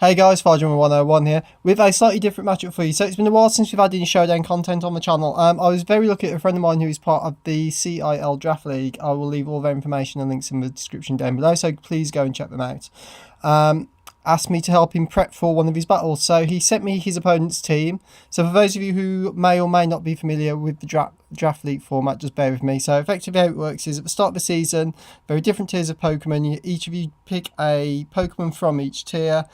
Hey guys, Fargem101 here with a slightly different matchup for you. So it's been a while since we've had any ShowDown content on the channel. I was very lucky at a friend of mine who is part of the CIL Draft League. I will leave all their information and links in the description down below, so please go and check them out. Asked me to help him prep for one of his battles, so he sent me his opponent's team. So for those of you who may or may not be familiar with the draft league format, just bear with me. So effectively how it works is at the start of the season, there are different tiers of Pokemon. Each of you pick a Pokemon from each tier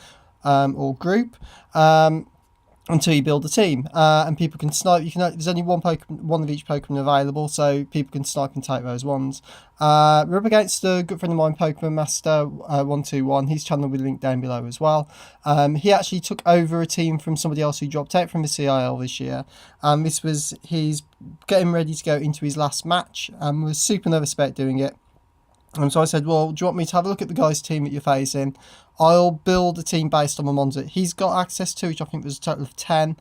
or group until you build a team, and people can snipe. There's only one of each Pokemon available, so people can snipe and take those ones. We're up against a good friend of mine, Pokemon Master 121. His channel will be linked down below as well. He actually took over a team from somebody else who dropped out from the CIL this year. He's getting ready to go into his last match, and was super nervous about doing it. So I said, well, do you want me to have a look at the guy's team that you're facing? I'll build a team based on the mons that he's got access to, which I think was a total of 10.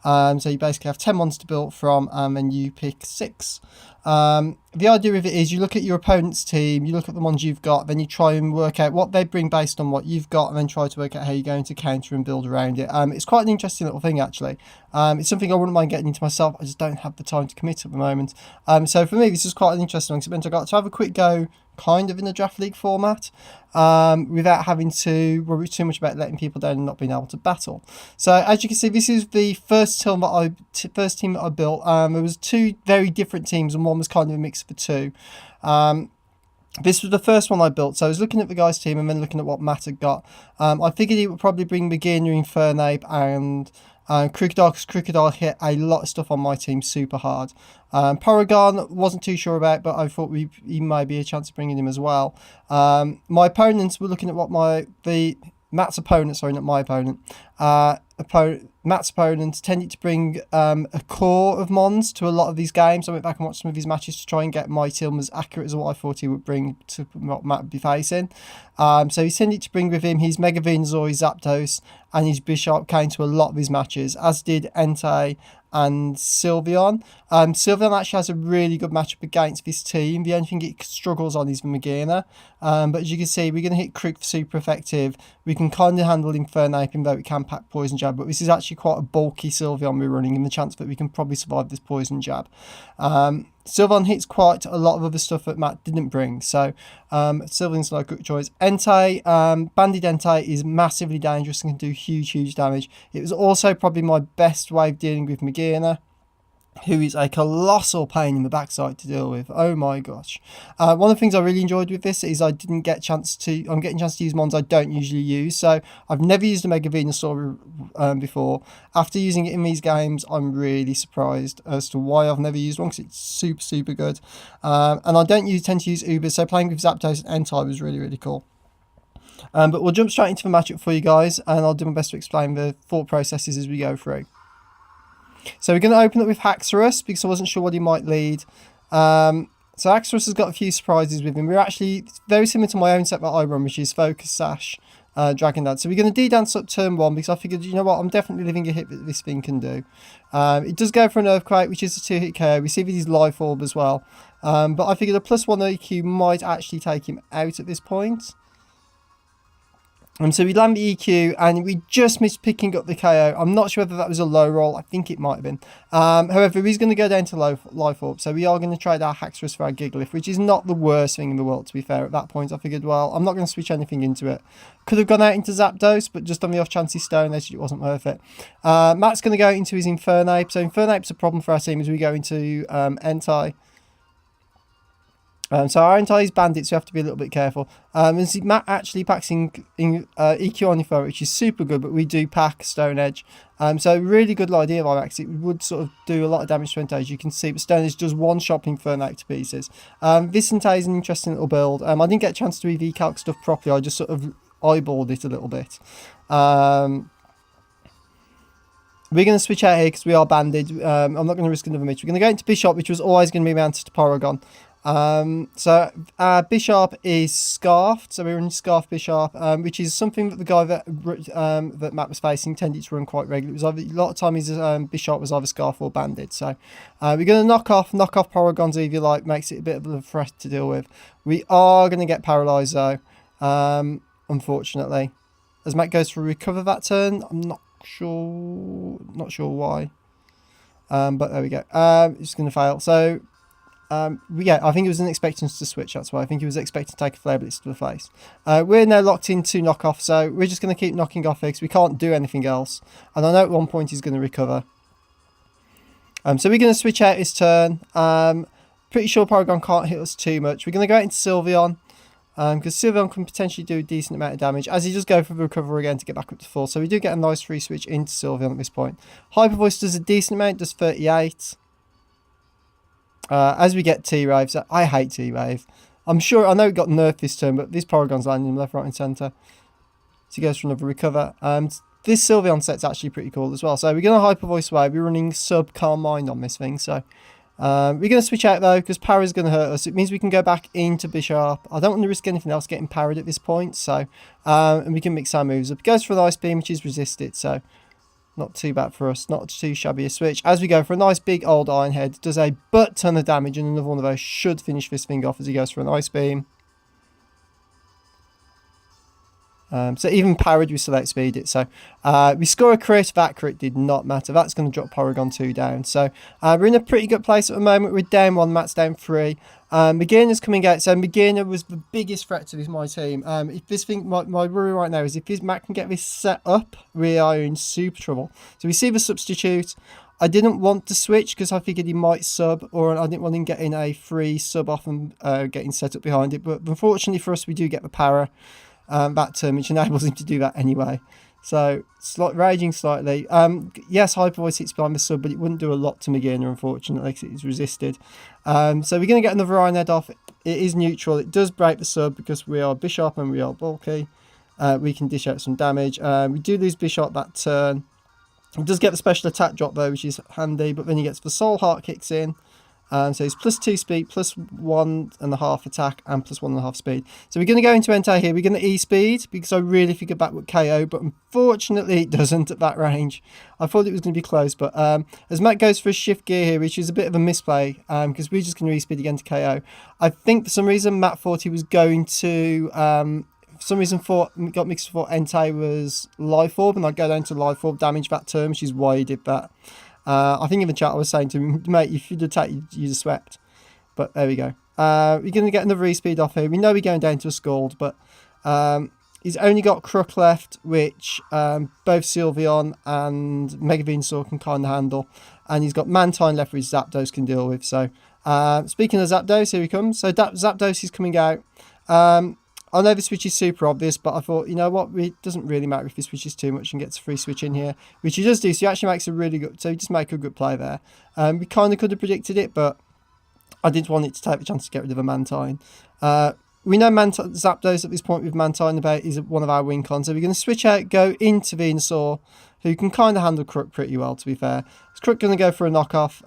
So you basically have 10 mons to build from, and you pick 6. The idea of it is you look at your opponent's team, you look at the ones you've got, then you try and work out what they bring based on what you've got, and then try to work out how you're going to counter and build around it. It's quite an interesting little thing, actually. It's something I wouldn't mind getting into myself. I just don't have the time to commit at the moment. So for me, this is quite an interesting one. It meant I got to have a quick go kind of in the draft league format, without having to worry too much about letting people down and not being able to battle. So as you can see, this is the first team that I built. There was 2 very different teams, and one was kind of a mix of the 2. This was the first one I built, so I was looking at the guy's team and then looking at what Matt had got. I figured he would probably bring Beginner, Infernape and Crocodile, because Crocodile hit a lot of stuff on my team super hard. Paragon wasn't too sure about, but I thought he might be a chance of bringing him as well. My opponents were looking at what Matt's opponent, sorry, not my opponent. Matt's opponent tended to bring a core of mons to a lot of these games. I went back and watched some of his matches to try and get my team as accurate as what I thought he would bring to what Matt would be facing. So he tended to bring with him his Mega Venusaur, his Zapdos, and his Bisharp came to a lot of his matches, as did Entei and Sylveon. Sylveon actually has a really good matchup against this team. The only thing it struggles on is the Magina. But as you can see, we're going to hit Crook for super effective. We can kind of handle Infernape, even though it can pack Poison Jab. But this is actually quite a bulky Sylveon we're running, and the chance that we can probably survive this Poison Jab. Sylveon hits quite a lot of other stuff that Matt didn't bring, so Sylveon's not a good choice. Entei, Banded Entei is massively dangerous and can do huge damage. It was also probably my best way of dealing with Magina, who is a colossal pain in the backside to deal with. Oh my gosh. One of the things I really enjoyed with this is I'm getting a chance to use mons I don't usually use. So I've never used a Mega Venusaur before. After using it in these games, I'm really surprised as to why I've never used one, because it's super good. And I don't tend to use Ubers, so playing with Zapdos and Entei was really cool. But we'll jump straight into the matchup for you guys, and I'll do my best to explain the thought processes as we go through. So we're going to open up with Haxorus, because I wasn't sure what he might lead. So Haxorus has got a few surprises with him. We're actually very similar to my own set that I run, which is Focus Sash, Dragon Dance. So we're going to D-Dance up turn 1, because I figured, you know what, I'm definitely living a hit that this thing can do. It does go for an Earthquake, which is a 2-hit KO. We see with his Life Orb as well. But I figured a +1 EQ might actually take him out at this point. So we land the EQ, and we just missed picking up the KO. I'm not sure whether that was a low roll. I think it might have been. However, he's going to go down to Life Orb. So we are going to trade our Haxorus for our Gigalith, which is not the worst thing in the world, to be fair. At that point, I figured, well, I'm not going to switch anything into it. Could have gone out into Zapdos, but just on the off chance he's Stone Edge, it wasn't worth it. Matt's going to go into his Infernape. So Infernape's a problem for our team as we go into Entei. So our Entei is Bandit, so we have to be a little bit careful. And Matt actually packs in EQ on Infernape, which is super good, but we do pack Stone Edge. So really good idea by Max. It would sort of do a lot of damage to Entei, as you can see, but Stone Edge does one-shot Infernape to pieces. This Entei is an interesting little build. I didn't get a chance to EV calc stuff properly, I just sort of eyeballed it a little bit. We're going to switch out here because we are banded. I'm not going to risk another match. We're going to go into Bisharp, which was always going to be my answer to Paragon. So our Bisharp is Scarfed, so we're in Scarf Bisharp, which is something that the guy that Matt was facing tended to run quite regularly. It was either, a lot of time his Bisharp was either Scarf or Banded. So we're going to knock off Paragons if you like, makes it a bit of a threat to deal with. We are going to get Paralyzed though, unfortunately. as Matt goes for a recover that turn. I'm not sure why. But there we go. It's going to fail. So, yeah, I think he wasn't expecting us to switch. That's why I think he was expecting to take a flare blitz to the face. We're now locked into knockoff, so we're just going to keep knocking off because we can't do anything else. And I know at one point he's going to recover. So we're going to switch out his turn. Pretty sure Paragon can't hit us too much. We're going to go out into Sylveon. Because Sylveon can potentially do a decent amount of damage, as he does go for the recover again to get back up to 4. So we do get a nice free switch into Sylveon at this point. Hyper Voice does a decent amount, does 38. As we get T-Rave, so I hate T-Rave. I know it got nerfed this turn, but this Paragon's landing left, right and centre. So he goes for another recover. This Sylveon set's actually pretty cool as well. So we're going to Hyper Voice away. We're running sub Calm Mind on this thing, so... we're going to switch out though because Para's going to hurt us. It means we can go back into Bisharp. I don't want to risk anything else getting parried at this point, so and we can mix our moves up. It goes for an Ice Beam, which is resisted, so not too bad for us. Not too shabby a switch. As we go for a nice big old Iron Head, does a butt ton of damage, and another one of those should finish this thing off as he goes for an Ice Beam. So even parried, we still outspeed it. So we score a crit. That crit did not matter. That's going to drop Paragon 2 down. So we're in a pretty good place at the moment. We're down 1, Matt's down 3. Beginner's coming out. So Beginner was the biggest threat to my team. If this thing, my worry right now is if Matt can get this set up, we are in super trouble. So we see the substitute. I didn't want to switch because I figured he might sub, or I didn't want him getting a free sub off and getting set up behind it. But unfortunately for us, we do get the para. That turn, which enables him to do that anyway. So, raging slightly. Yes, Hyper Voice hits behind the sub, but it wouldn't do a lot to Magina, unfortunately, because it is resisted. So we're going to get another Iron Head off. It is neutral. It does break the sub because we are Bisharp and we are bulky. We can dish out some damage. We do lose Bisharp that turn. He does get the special attack drop, though, which is handy, but then he gets the Soul Heart kicks in. So he's +2 speed, +1.5 attack, and +1.5 speed. So we're going to go into Entei here. We're going to E-speed, because I really figured that would KO, but unfortunately it doesn't at that range. I thought it was going to be close, but as Matt goes for a Shift Gear here, which is a bit of a misplay, because we're just going to E-speed again to KO. I think for some reason Matt thought he was going to... for some reason got mixed for Entei was Life Orb, and I'd go down to Life Orb damage that turn, which is why he did that. I think in the chat I was saying to him, mate, if you'd attacked, you'd have swept. But there we go. We're going to get another respeed off here. We know we're going down to a Scald, but he's only got Crook left, which both Sylveon and Mega Venusaur can kind of handle. And he's got Mantine left, which Zapdos can deal with. So speaking of Zapdos, here he comes. So Zapdos is coming out. I know the switch is super obvious, but I thought, you know what, it doesn't really matter if he switches too much and gets a free switch in here, which he does do, so he actually makes a really good, so he just make a good play there. We kind of could have predicted it, but I didn't want it to take the chance to get rid of a Mantine. We know Zapdos at this point with Mantine about is one of our win cons, so we're going to switch out, go into Venusaur, who can kind of handle Crook pretty well, to be fair. Is Crook going to go for a knockoff?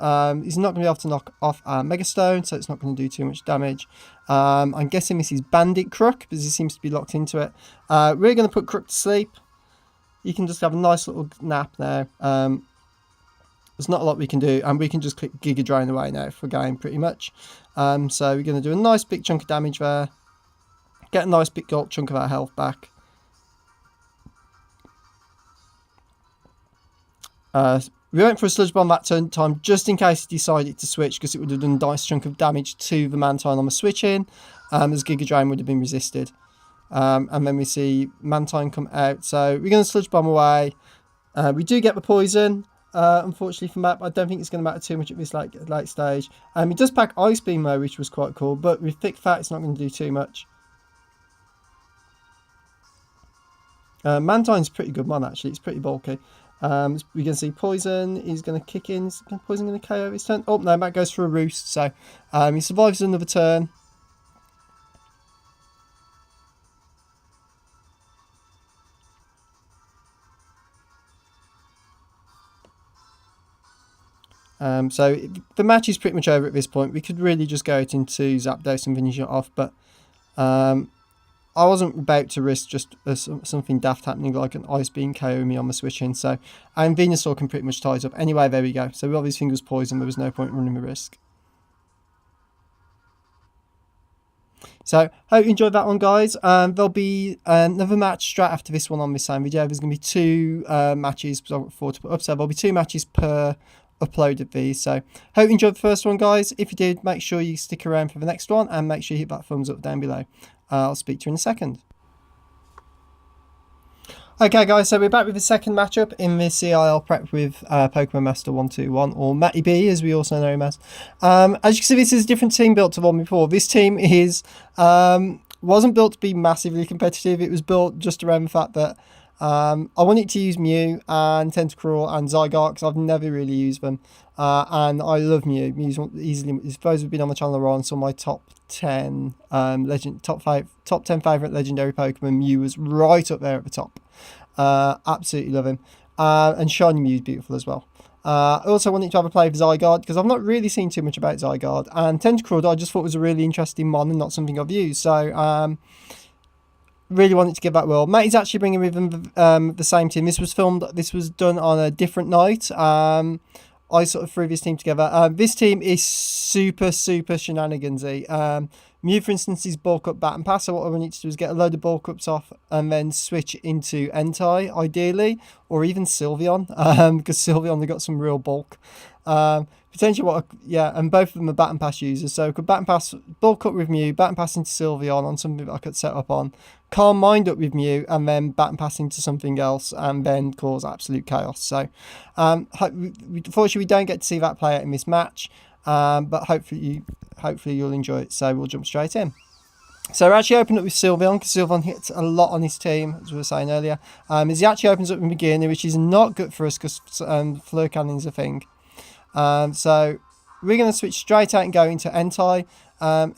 He's not going to be able to knock off our Mega Stone, so it's not going to do too much damage. I'm guessing this is Bandit Crook, because he seems to be locked into it. We're going to put Crook to sleep. You can just have a nice little nap now. There's not a lot we can do, and we can just click Giga Drain away now for game, pretty much. So we're going to do a nice big chunk of damage there. Get a nice big chunk of our health back. We went for a Sludge Bomb that turn time just in case he decided to switch, because it would have done a nice chunk of damage to the Mantine on the switch in, as Giga Drain would have been resisted. And then we see Mantine come out, so we're going to Sludge Bomb away. We do get the poison, unfortunately for Matt, but I don't think it's going to matter too much at this late stage. He does pack Ice Beam though, which was quite cool, but with Thick Fat it's not going to do too much. Mantine's pretty good one actually, it's pretty bulky. We can see Poison is going to kick in. Is Poison going to KO his turn? Oh no, Matt goes for a Roost, so he survives another turn. So the match is pretty much over at this point. We could really just go out into Zapdos and finish it off, but I wasn't about to risk just something daft happening like an Ice Beam KO me on the switch in. So, and Venusaur can pretty much tie it up. Anyway, there we go. So we obviously was poison. There was no point running the risk. So, hope you enjoyed that one, guys. There'll be another match straight after this one on this same video. There's going to be two matches I've got forward to put up. So, there'll be two matches per upload of these. So, hope you enjoyed the first one, guys. If you did, make sure you stick around for the next one and make sure you hit that thumbs up down below. I'll speak to you in a second. Okay, guys, so we're back with the second matchup in the CIL prep with Pokemon Master 121, or Matty B, as we also know him as. As you can see, this is a different team built to one before. This team is wasn't built to be massively competitive. It was built just around the fact that I wanted to use Mew and Tentacruel and Zygarde because I've never really used them. And I love Mew. Mew's easily, as those who've been on the channel are on some of my top 10 top 10 favourite legendary Pokemon. Mew was right up there at the top. Absolutely love him. And Shiny Mew is beautiful as well. I also wanted to have a play with Zygarde because I've not really seen too much about Zygarde. And Tentacruel I just thought was a really interesting mon and not something I've used. So really wanted to give that a whirl. Matty's actually bringing with him the same team. This was done on a different night. I sort of threw this team together. This team is super shenanigansy. Mew, for instance, is bulk up bat and pass. So what I need to do is get a load of bulk ups off and then switch into Entei, ideally, or even Sylveon, because Sylveon, they got some real bulk. Potentially and both of them are bat and pass users. So I could bat and pass, bulk up with Mew, bat and pass into Sylveon on something that I could set up on, calm mind up with Mew, and then bat and pass into something else, and then cause absolute chaos. So unfortunately, we don't get to see that play out in this match, but hopefully you'll enjoy it. So we'll jump straight in. So we're actually opening up with Sylveon, because Sylveon hits a lot on his team, as we were saying earlier. As he actually opens up in the beginning, which is not good for us, because Fleur Cannon's a thing. So we're going to switch straight out and go into Entei,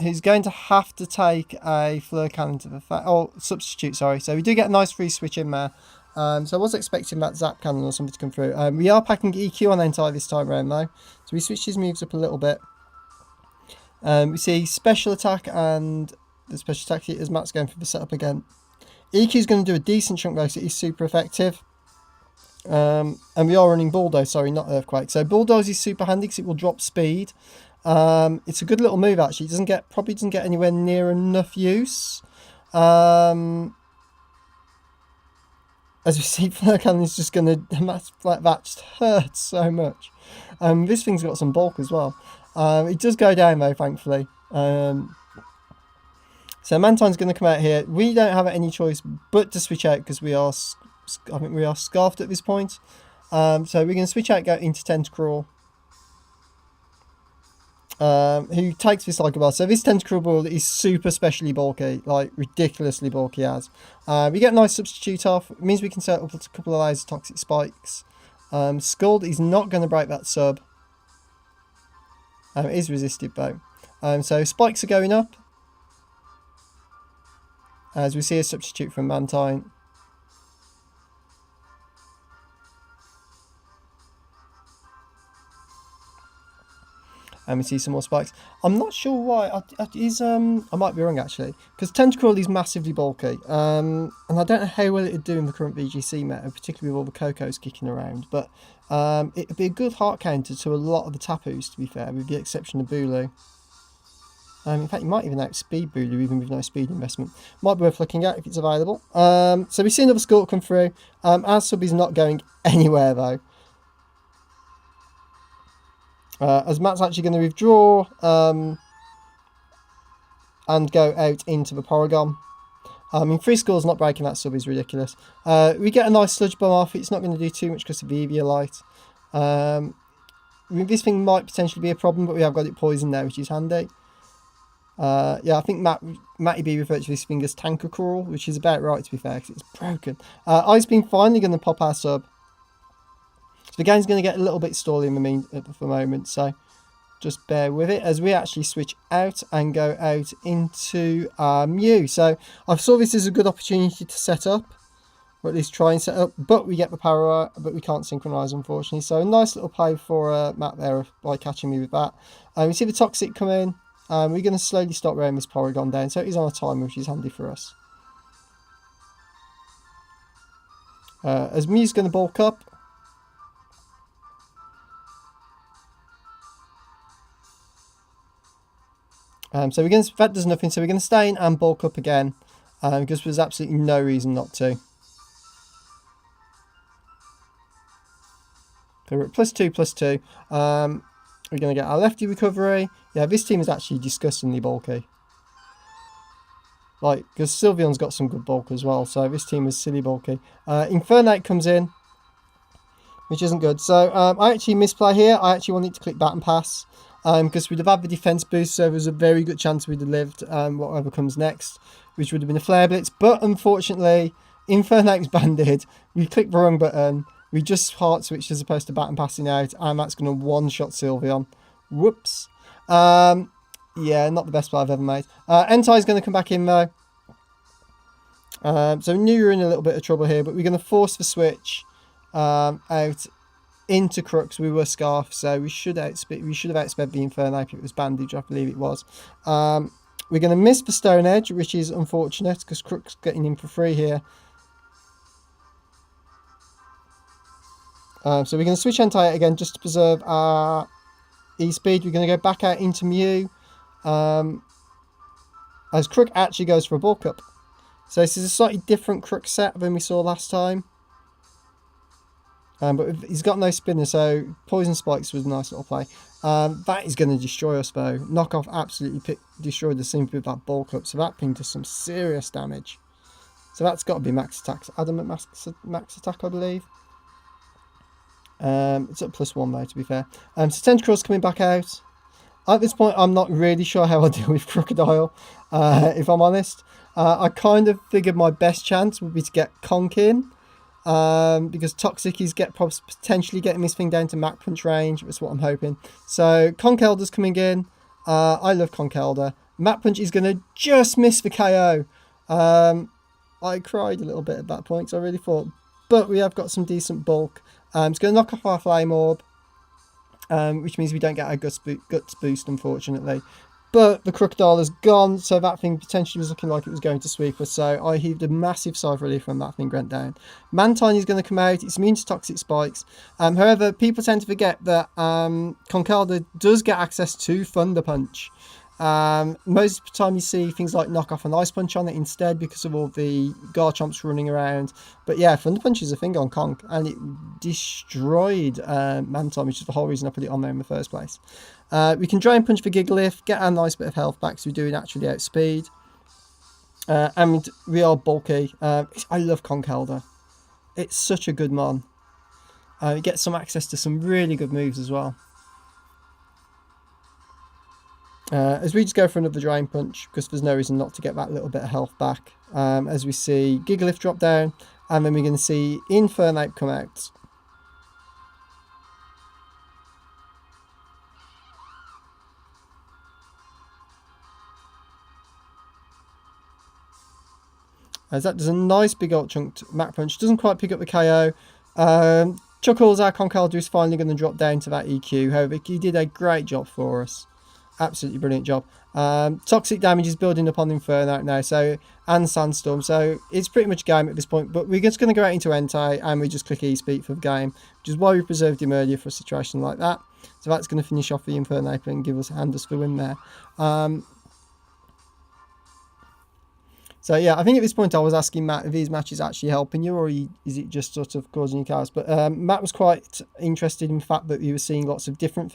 who's going to have to take a Fleur Cannon to the substitute, sorry. So we do get a nice free switch in there. So I was expecting that Zap Cannon or something to come through. We are packing EQ on Entei this time around though. So we switch his moves up a little bit. We see special attack, and the special attack as Matt's going for the setup again. EQ is going to do a decent chunk though, so he's super effective. And we are running Bulldoze, sorry, not Earthquake. So Bulldoze is super handy because it will drop speed. It's a good little move actually. It probably doesn't get anywhere near enough use. As we see, Fleur Cannon is just going to, that just hurts so much. This thing's got some bulk as well. It does go down though, thankfully. So Mantine's going to come out here. We don't have any choice but to switch out because I think we are scarfed at this point. So we're going to switch out, go into Tentacruel, who takes this like a ball. So this Tentacruel ball is super specially bulky, like ridiculously bulky as. We get a nice substitute off. It means we can set up a couple of layers of toxic spikes. Scald is not going to break that sub. It is resisted though. So spikes are going up. As we see a substitute from Mantine. And we see some more spikes. I'm not sure why. I might be wrong actually, because Tentacruel is massively bulky, and I don't know how well it'd do in the current VGC meta, particularly with all the Cocos kicking around. But it'd be a good heart counter to a lot of the Tapus, to be fair, with the exception of Bulu. In fact, you might even outspeed Bulu even with no speed investment. Might be worth looking at if it's available. So we see another Skulk come through. Our sub is not going anywhere though. As Matt's actually going to withdraw and go out into the Porygon. Free Skull's not breaking that sub is ridiculous. We get a nice Sludge Bomb off. It's not going to do too much because of the Eviolite. This thing might potentially be a problem, but we have got it poisoned now, which is handy. I think Matty B referred to this thing as Tentacruel, which is about right to be fair, because it's broken. Ice Beam finally going to pop our sub. So the game's going to get a little bit stally at the moment, so just bear with it as we actually switch out and go out into Mew. So I saw this as a good opportunity to set up, or at least try and set up, but we get the power, but we can't synchronise unfortunately. So a nice little play for Matt there by catching me with that. We see the Toxic come in. We're going to slowly stop wearing this Porygon down, so it is on a timer, which is handy for us. As Mew's going to bulk up. So we're going to, that does nothing, so we're going to stay in and bulk up again, because there's absolutely no reason not to. So we're at +2/+2. We're going to get our lefty recovery. Yeah, this team is actually disgustingly bulky. Like, because Sylveon's got some good bulk as well, so this team is silly bulky. Infernape comes in, which isn't good. So I actually misplay here. I actually wanted to click bat and pass, because we'd have had the defense boost, so there's a very good chance we'd have lived whatever comes next, which would have been a flare blitz. But unfortunately, Infernape's banded. We clicked the wrong button. We just heart switched as opposed to bat and passing out, and that's going to one-shot Sylveon. Whoops. Yeah, not the best play I've ever made. Entei's going to come back in though. So we knew we were in a little bit of trouble here, but we're going to force the switch out into Crux. We were Scarf, so we should have outsped the Infernape if it was Bandage, I believe it was. We're going to miss the Stone Edge, which is unfortunate because Crux getting in for free here. So we're going to switch Entei out again just to preserve our E-Speed. We're going to go back out into Mew. As Crook actually goes for a bulk up. So this is a slightly different Crook set than we saw last time. But he's got no spinner, so Poison Spikes was a nice little play. That is going to destroy us though. Knockoff absolutely destroyed the Simp with that bulk up, so that ping does some serious damage. So that's got to be max attack. Adamant max attack, I believe. It's at +1 though, to be fair. So Tentacruel's coming back out. At this point, I'm not really sure how I deal with Crocodile, if I'm honest. I kind of figured my best chance would be to get Conk in, because Toxic is potentially getting this thing down to Mach Punch range. That's what I'm hoping. So Conk Elder's coming in. I love Conk Elder. Mach Punch is going to just miss the KO. I cried a little bit at that point, so I really thought. But we have got some decent bulk. It's going to knock off our Flame Orb. Which means we don't get our guts boost, unfortunately. But the Crocodile is gone, so that thing potentially was looking like it was going to sweep us. So I heaved a massive sigh of relief when that thing went down. Mantine is going to come out. It's immune to Toxic Spikes. However, people tend to forget that Conkeldurr does get access to Thunder Punch. Most of the time you see things like knock off an Ice Punch on it instead because of all the Garchomps running around. But yeah, Thunder Punch is a thing on Conk, and it destroyed Mantine, which is the whole reason I put it on there in the first place. We can Drain Punch for Gigalith, get a nice bit of health back, so we do naturally outspeed. And we are bulky. I love Conkeldurr. It's such a good mon. You get some access to some really good moves as well. As we just go for another Drain Punch, because there's no reason not to get that little bit of health back. As we see Gigalith drop down, and then we're going to see Infernape come out. As that does a nice big old chunked Mach Punch. Doesn't quite pick up the KO. Chuckles, our Conkeldurr is finally going to drop down to that EQ. However, he did a great job for us. Absolutely brilliant job. Toxic damage is building up on Infernape now, so, and Sandstorm, so it's pretty much game at this point. But we're just going to go out into Entei and we just click E-Speed for the game, which is why we preserved him earlier for a situation like that. So that's going to finish off the Infernape and hand us the win there. So yeah, I think at this point I was asking Matt if these matches actually helping you, or is it just sort of causing you chaos? But Matt was quite interested in the fact that he was seeing lots of different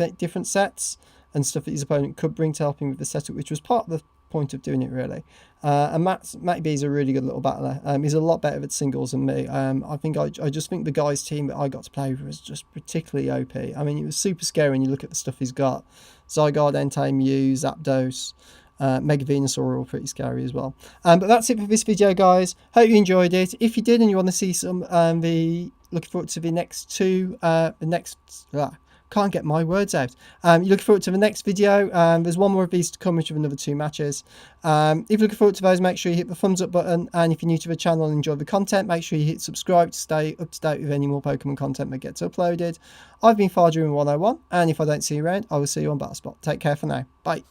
sets and stuff that his opponent could bring to help him with the setup, which was part of the point of doing it, really. And Matty B is a really good little battler. He's a lot better at singles than me. I just think the guy's team that I got to play with was just particularly OP. I mean, it was super scary when you look at the stuff he's got. Zygarde, Entei, Mew, Zapdos, Mega Venusaur are all pretty scary as well. But that's it for this video, guys. Hope you enjoyed it. If you did and you want to see some, looking forward to the next two, can't get my words out. You're looking forward to the next video. There's one more of these to come, which of another 2 matches. If you're looking forward to those, make sure you hit the thumbs up button. And if you're new to the channel and enjoy the content, make sure you hit subscribe to stay up to date with any more Pokemon content that gets uploaded. I've been Farduin101, and if I don't see you around, I will see you on Battlespot. Take care for now. Bye.